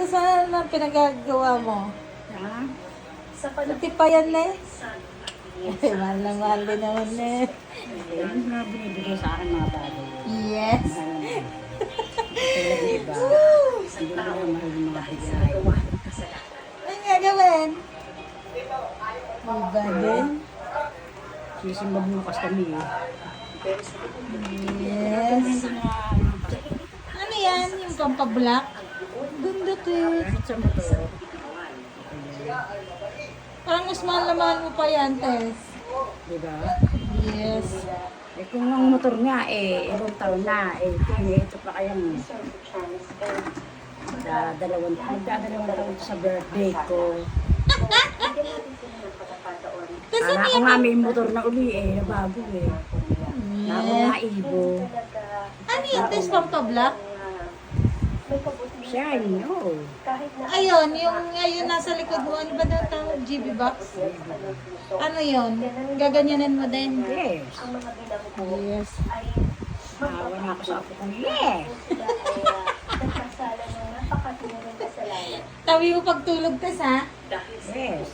saan na pinagagawa mo? Ha? Pati pa yan eh. Ay, mahal na mahal din naman eh. Yung mga binibigay sa akin mga bagay. Yes. Tulad ng iba. Hindi ko lang mahal yung mga bigay. Ano nga gawin? Iba din. Sisimba bukas kami eh. Yes. Ano yan? Yung pampablock? Ganda eh. Kahit sa motor. Parang mas mahal na mahal mo pa yan, Tess. Diba? Yes. Eh kung ang motor nga eh, ilang taon na eh, ito pa kayang magdadalawang taon sa birthday ko. Tess, Kala ano ko yan? nga may motor na uli eh, na bago eh. Na ako Yes. nga ibo. Ano yung Tess pampablock? Shine, oh. Ayun, yung nasa likod mo, ano ba daw tawag? GB box? Ano yun? Gaganyanin mo din? Yes. Yes. Nawa na ako sa apo ko. Yes! Tawi mo pagtulog, Tess, ha? Yes.